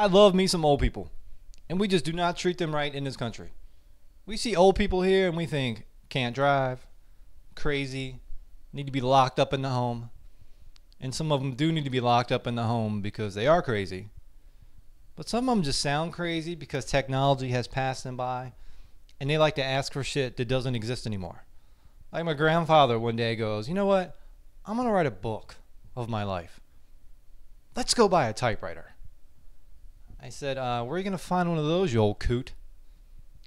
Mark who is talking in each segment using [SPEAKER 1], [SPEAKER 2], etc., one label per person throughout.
[SPEAKER 1] I love me some old people, and we just do not treat them right in this country. We see old people here and we think, can't drive, crazy, need to be locked up in the home. And some of them do need to be locked up in the home because they are crazy. But some of them just sound crazy because technology has passed them by, and they like to ask for shit that doesn't exist anymore. Like my grandfather one day goes, you know what? I'm going to write a book of my life. Let's go buy a typewriter. I said, where are you going to find one of those, you old coot?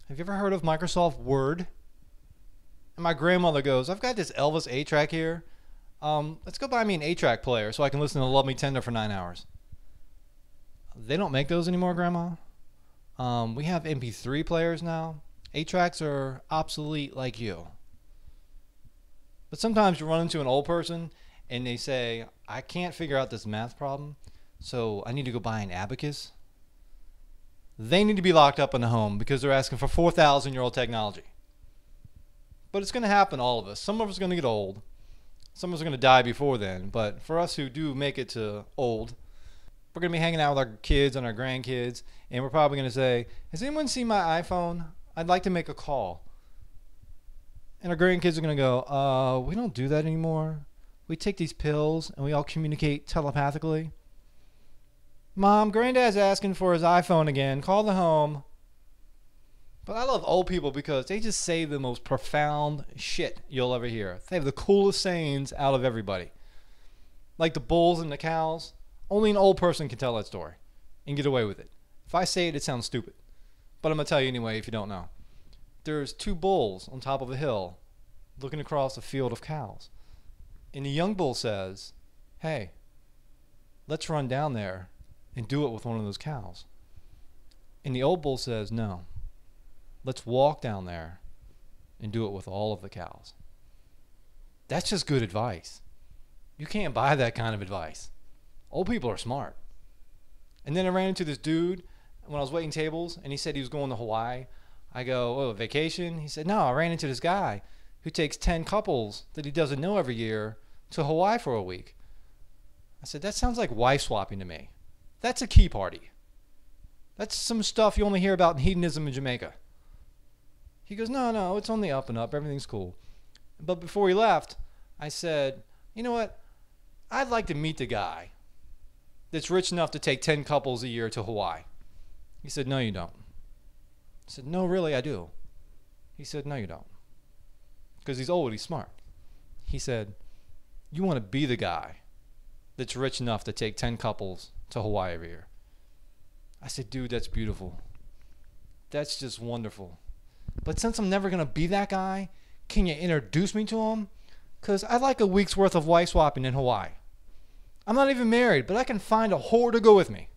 [SPEAKER 1] Have you ever heard of Microsoft Word? And my grandmother goes, I've got this Elvis 8-track here. Let's go buy me an 8-track player so I can listen to Love Me Tender for 9 hours. They don't make those anymore, Grandma. We have MP3 players now. 8-tracks are obsolete like you. But sometimes you run into an old person and they say, I can't figure out this math problem, so I need to go buy an abacus. They need to be locked up in the home because they're asking for 4,000-year-old technology. But it's going to happen to all of us. Some of us are going to get old. Some of us are going to die before then. But for us who do make it to old, we're going to be hanging out with our kids and our grandkids, and we're probably going to say, has anyone seen my iPhone? I'd like to make a call. And our grandkids are going to go, we don't do that anymore. We take these pills and we all communicate telepathically. Mom, Granddad's asking for his iPhone again. Call the home. But I love old people because they just say the most profound shit you'll ever hear. They have the coolest sayings out of everybody. Like the bulls and the cows. Only an old person can tell that story and get away with it. If I say it, it sounds stupid. But I'm going to tell you anyway if you don't know. There's two bulls on top of a hill looking across a field of cows. And the young bull says, hey, let's run down there and do it with one of those cows. And the old bull says, no, let's walk down there and do it with all of the cows. That's just good advice. You can't buy that kind of advice. Old people are smart. And then I ran into this dude when I was waiting tables, and he said he was going to Hawaii. I go, oh, vacation? He said, no, I ran into this guy who takes 10 couples that he doesn't know every year to Hawaii for a week. I said, that sounds like wife swapping to me. That's a key party. That's some stuff you only hear about in hedonism in Jamaica. He goes, no, it's on the up and up. Everything's cool. But before he left, I said, you know what? I'd like to meet the guy that's rich enough to take 10 couples a year to Hawaii. He said, no, you don't. I said, no, really, I do. He said, no, you don't. Because he's old, he's smart. He said, you want to be the guy that's rich enough to take 10 couples to Hawaii every year. I said, dude, that's beautiful. That's just wonderful. But since I'm never going to be that guy, can you introduce me to him? Because I'd like a week's worth of wife swapping in Hawaii. I'm not even married, but I can find a whore to go with me.